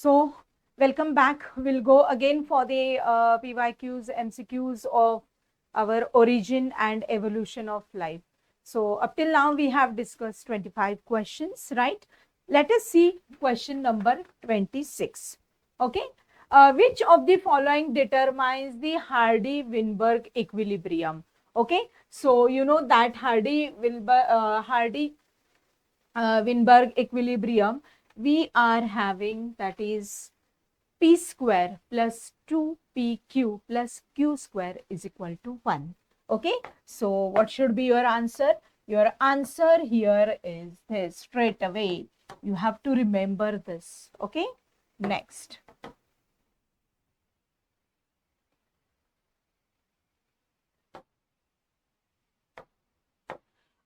So, welcome back. We'll go again for the PYQs, MCQs of our origin and evolution of life. So, up till now, we have discussed 25 questions, right? Let us see question number 26. Okay. Which of the following determines the Hardy-Weinberg equilibrium? Okay. So, you know that Hardy-Weinberg equilibrium we are having, that is p square plus 2pq plus q square is equal to 1. Okay, so what should be your answer? Your answer here is this. Straight away you have to remember this. Okay, next.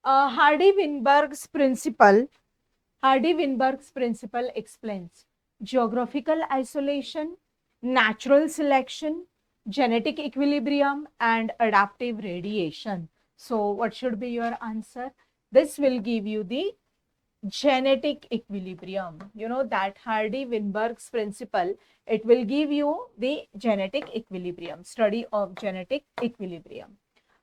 Hardy-Weinberg's principle Hardy-Weinberg's principle explains geographical isolation, natural selection, genetic equilibrium, and adaptive radiation. So, what should be your answer? This will give you the genetic equilibrium. You know that Hardy-Weinberg's principle, it will give you the genetic equilibrium, study of genetic equilibrium.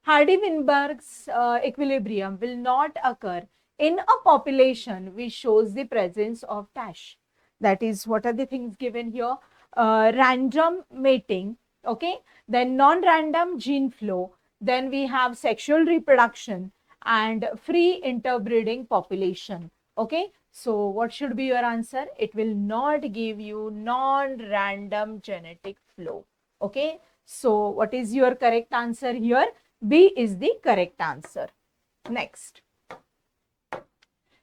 Hardy-Weinberg's equilibrium will not occur in a population which shows the presence of dash. That is, what are the things given here? Random mating, okay, then non-random gene flow, then we have sexual reproduction and free interbreeding population. Okay, so what should be your answer? It will not give you non-random genetic flow. Okay, so what is your correct answer here? B is the correct answer. Next.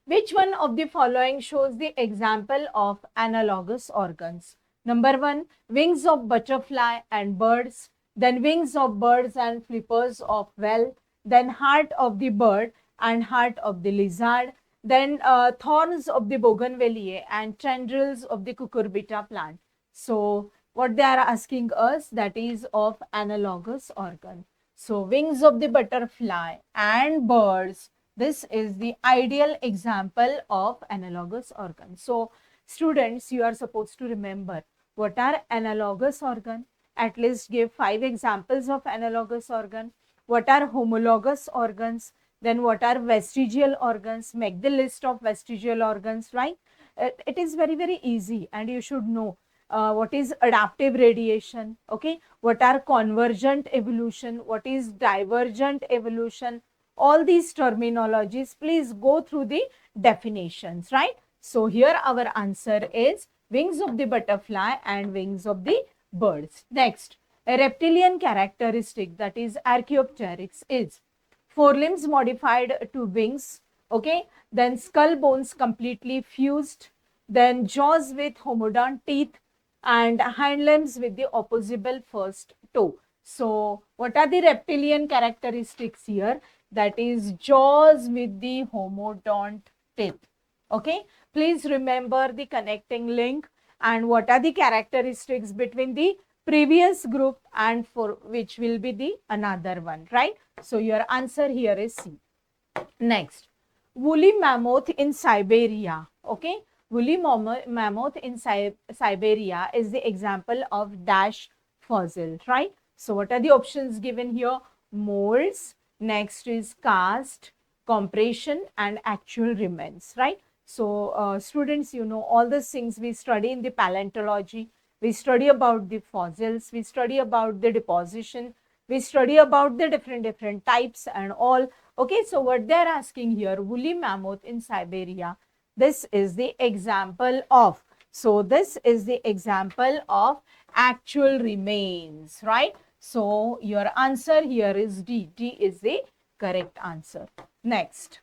Which one of the following shows the example of analogous organs? Number 1, wings of butterfly and birds, then wings of birds and flippers of whale, then heart of the bird and heart of the lizard, then thorns of the bougainvillea and tendrils of the cucurbita plant. So, what they are asking us, that is of analogous organ. So, wings of the butterfly and birds, this is the ideal example of analogous organ. So, students, you are supposed to remember what are analogous organ. At least give 5 examples of analogous organ. What are homologous organs? Then what are vestigial organs? Make the list of vestigial organs, right? It is very, very easy and you should know what is adaptive radiation, okay? What are convergent evolution? What is divergent evolution? All these terminologies, please go through the definitions, right? So here our answer is wings of the butterfly and wings of the birds. Next, a reptilian characteristic, that is Archaeopteryx, is forelimbs modified to wings, okay, then skull bones completely fused, then jaws with homodont teeth, and hind limbs with the opposable first toe. So, what are the reptilian characteristics here? That is jaws with the homodont teeth. Okay, please remember the connecting link and what are the characteristics between the previous group and for which will be the another one, right? So, your answer here is C. Next, woolly mammoth in Siberia. Okay, woolly mammoth in Siberia is the example of dash fossil, right? So, what are the options given here? Molds, next is cast, compression, and actual remains, right? So, students, you know, all these things we study in the paleontology. We study about the fossils, we study about the deposition, we study about the different types and all. Okay, so what they are asking here, woolly mammoth in Siberia, this is the example of, so this is the example of actual remains, right? So your answer here is D. D is the correct answer. Next.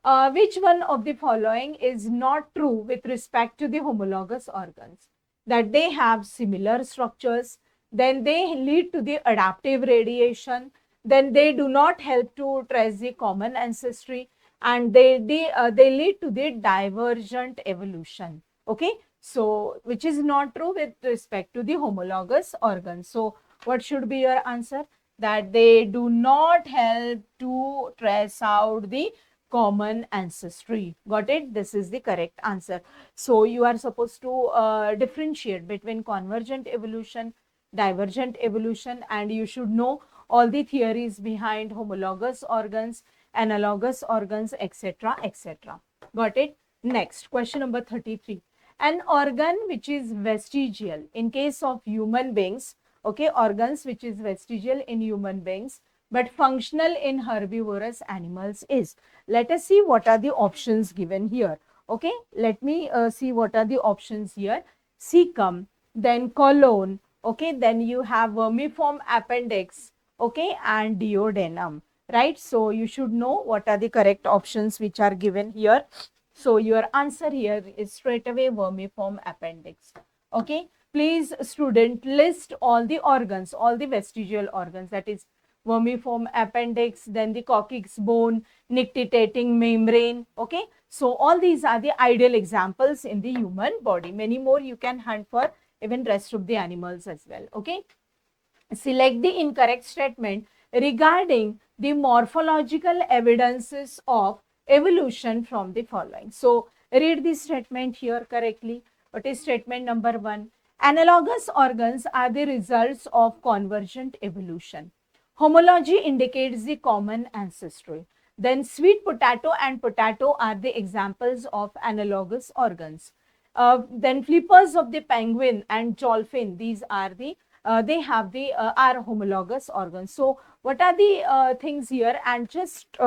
Which one of the following is not true with respect to the homologous organs? That they have similar structures, then they lead to the adaptive radiation, then they do not help to trace the common ancestry, and they lead to the divergent evolution. Okay, so which is not true with respect to the homologous organs. So what should be your answer? That they do not help to trace out the common ancestry. Got it? This is the correct answer. So you are supposed to differentiate between convergent evolution, divergent evolution, and you should know all the theories behind homologous organs, analogous organs, etc., etc. Got it? Next, question number 33. An organ which is vestigial in case of human beings, okay, organs which is vestigial in human beings but functional in herbivorous animals is. Let us see what are the options given here. Okay, let me see what are the options here. Cecum, then colon, okay, then you have vermiform appendix, okay, and duodenum, right? So you should know what are the correct options which are given here. So your answer here is straight away vermiform appendix. Okay, please student list all the organs, all the vestigial organs, that is vermiform appendix, then the coccyx bone, nictitating membrane. Okay, so all these are the ideal examples in the human body. Many more you can hunt for even rest of the animals as well. Okay, select the incorrect statement regarding the morphological evidences of evolution from the following. So read the statement here correctly. What is statement number 1? Analogous organs are the results of convergent evolution. Homology indicates the common ancestry. Then sweet potato and potato are the examples of analogous organs. Then flippers of the penguin and dolphin, these are the they have the are homologous organs. So what are the things here, and just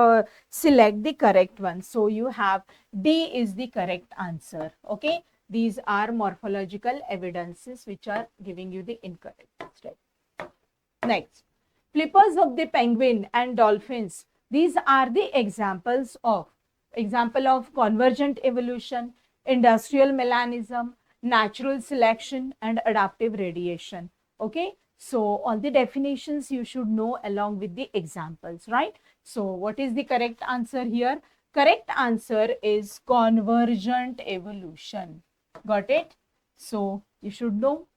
select the correct one. So you have D is the correct answer. Okay, these are morphological evidences which are giving you the incorrect step. Next, flippers of the penguin and dolphins, these are the example of convergent evolution, industrial melanism, natural selection, and adaptive radiation. Okay, so all the definitions you should know along with the examples, right? So what is the correct answer here? Correct answer is convergent evolution. Got it? So you should know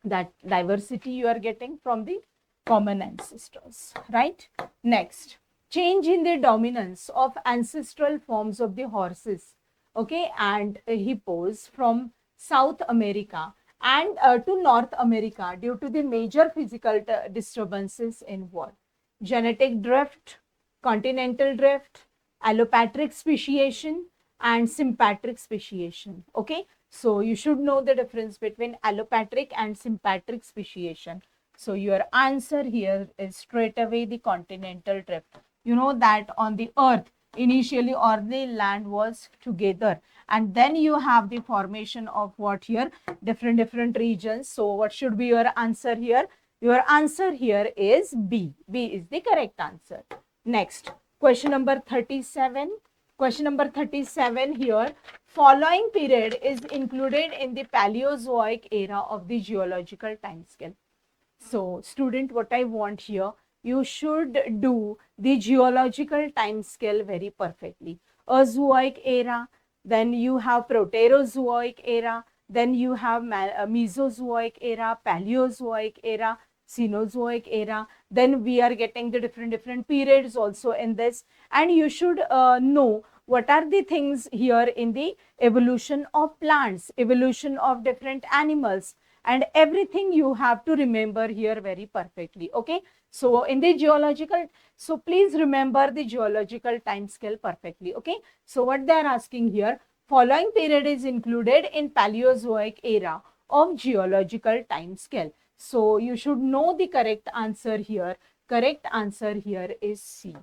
that diversity you are getting from the common ancestors, right? Next, change in the dominance of ancestral forms of the horses, okay, and hippos from South America and to North America due to the major physical disturbances in what? Genetic drift, continental drift, allopatric speciation, and sympatric speciation. Okay, so you should know the difference between allopatric and sympatric speciation. So your answer here is straight away the continental drift. You know that on the earth initially or the land was together, and then you have the formation of what here? Different regions. So what should be your answer here? Your answer here is B. B is the correct answer. Next, question number 37. Question number 37 here. Following period is included in the Paleozoic era of the geological time scale. So student, what I want here, you should do the geological time scale very perfectly. Azoic era, then you have Proterozoic era, then you have Mesozoic era, Paleozoic era, Cenozoic era. Then we are getting the different periods also in this, and you should know what are the things here in the evolution of plants, evolution of different animals, and everything you have to remember here very perfectly. Okay, so in the geological, so please remember the geological time scale perfectly. Okay, so what they are asking here, following period is included in Paleozoic era of geological time scale. So you should know the correct answer here. Correct answer here is C,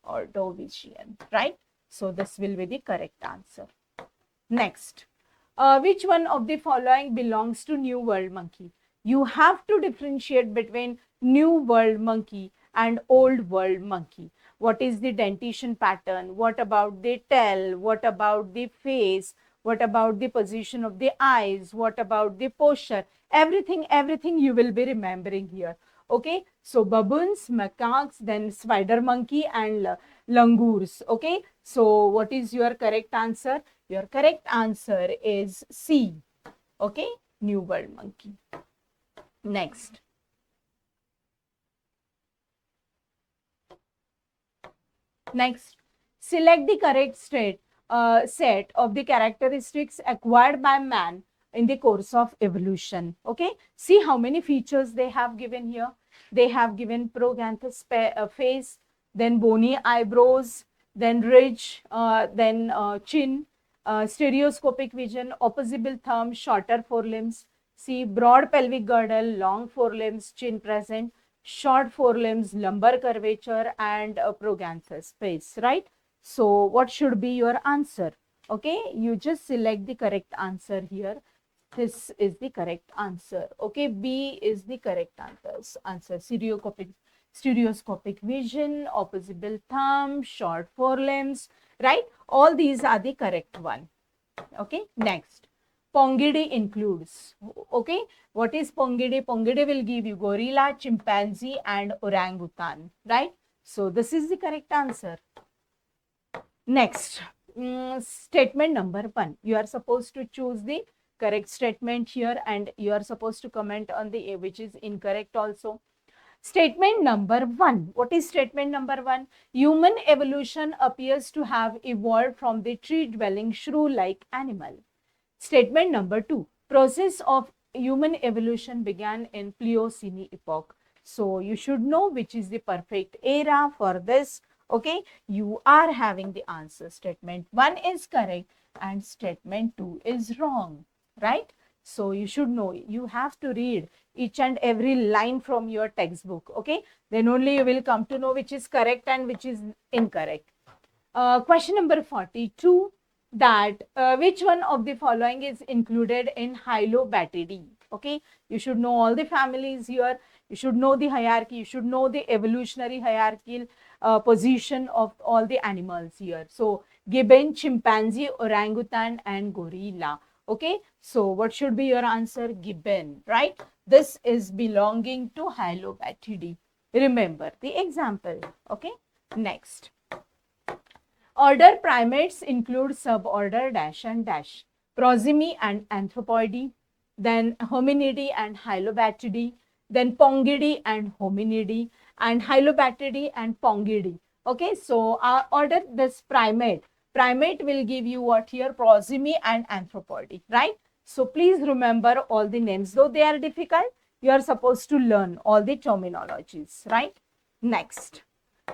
Ordovician, right? So this will be the correct answer. Next, which one of the following belongs to New World monkey? You have to differentiate between New World monkey and Old World monkey. What is the dentition pattern? What about the tail? What about the face? What about the position of the eyes? What about the posture? Everything you will be remembering here. Okay, so baboons, macaques, then spider monkey and langurs. Okay, so what is your correct answer? Your correct answer is C. Okay, New World monkey. Next. Next, Select the correct set of the characteristics acquired by man in the course of evolution. Okay, see how many features they have given here. They have given proganthous face, then bony eyebrows, then ridge, then chin, stereoscopic vision, opposable thumb, shorter forelimbs. See, broad pelvic girdle, long forelimbs, chin present, short forelimbs, lumbar curvature, and proganthous face, right? So what should be your answer? Okay, you just select the correct answer here. This is the correct answer. Okay, B is the correct answer. Stereoscopic vision, opposable thumb, short forelimbs, right? All these are the correct one. Okay, next. Pongidae includes. Okay, what is Pongidae? Pongidae will give you gorilla, chimpanzee, and orangutan, right? So this is the correct answer. Next, statement number 1. You are supposed to choose the correct statement here, and you are supposed to comment on the A which is incorrect also. Statement number 1. What is statement number 1? Human evolution appears to have evolved from the tree-dwelling shrew-like animal. Statement number 2. Process of human evolution began in Pliocene epoch. So you should know which is the perfect era for this. Okay, you are having the answer. Statement 1 is correct and statement 2 is wrong, right? So you should know, you have to read each and every line from your textbook. Okay, then only you will come to know which is correct and which is incorrect. Question number 42, that which one of the following is included in Hylobatidae? Okay, you should know all the families here. You should know the hierarchy. You should know the evolutionary hierarchical position of all the animals here. So gibbon, chimpanzee, orangutan, and gorilla. Okay, so what should be your answer? Gibbon, right? This is belonging to Hylobatidae. Remember the example. Okay, next. Order primates include suborder dash and dash, prosimy and anthropoidy, then hominidae and hylobatidae, then pongidae and hominidae, and hylobatidae and pongidae. Okay, so order this primate. Primate will give you what here? Prosimy and anthropoidy, right? So please remember all the names. Though they are difficult, you are supposed to learn all the terminologies, right? Next.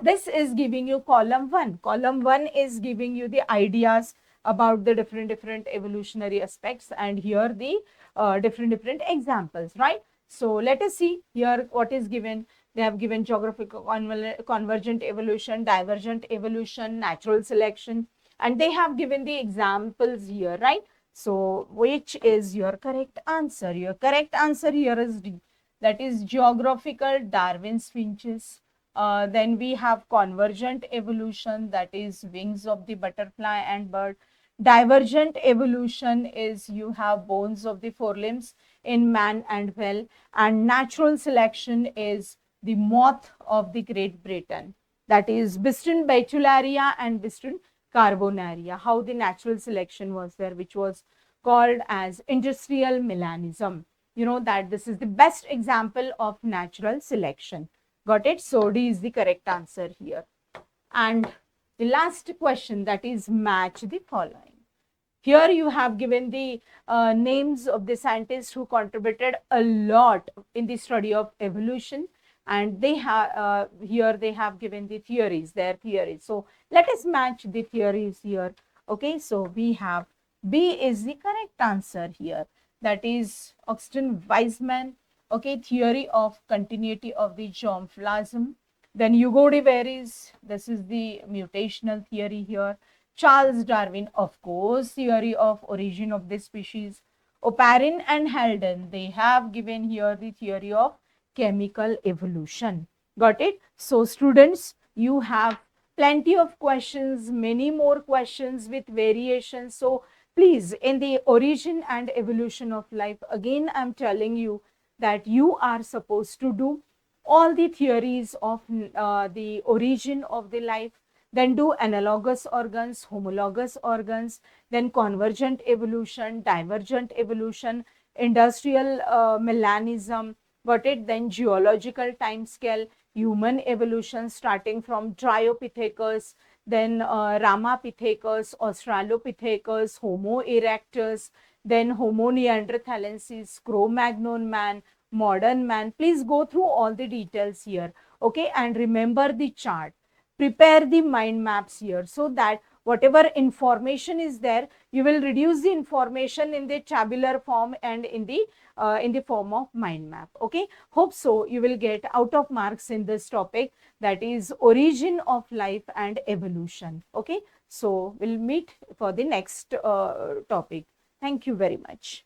This is giving you column 1. Column 1 is giving you the ideas about the different evolutionary aspects, and here the different examples, right? So let us see here what is given. They have given geographical convergent evolution, divergent evolution, natural selection, and they have given the examples here, right? So which is your correct answer? Your correct answer here is D. That is geographical Darwin's finches. Then we have convergent evolution, that is wings of the butterfly and bird. Divergent evolution is you have bones of the forelimbs in man and whale. And natural selection is the moth of the Great Britain, that is Biston betularia and Biston carbonaria. How the natural selection was there, which was called as industrial melanism. You know that this is the best example of natural selection. Got it? So D is the correct answer here. And the last question, that is match the following. Here you have given the names of the scientists who contributed a lot in the study of evolution, and they have here they have given the theories, their theories. So let us match the theories here. Okay, so we have B is the correct answer here. That is Austin Weismann. Okay, theory of continuity of the germplasm. Then Hugo de Veris, this is the mutational theory here. Charles Darwin, of course, theory of origin of the species. Oparin and Haldane, they have given here the theory of chemical evolution. Got it? So students, you have plenty of questions, many more questions with variations. So please, in the origin and evolution of life, again I'm telling you that you are supposed to do all the theories of the origin of the life, then do analogous organs, homologous organs, then convergent evolution, divergent evolution, industrial melanism, got it? Then geological time scale, human evolution starting from Dryopithecus, then Ramapithecus, Australopithecus, Homo erectus, then Homo neanderthalensis, Cro-Magnon man, modern man. Please go through all the details here, okay, and remember the chart. Prepare the mind maps here so that whatever information is there, you will reduce the information in the tabular form and in the form of mind map. Okay, hope so you will get out of marks in this topic, that is origin of life and evolution. Okay, so we'll meet for the next topic. Thank you very much.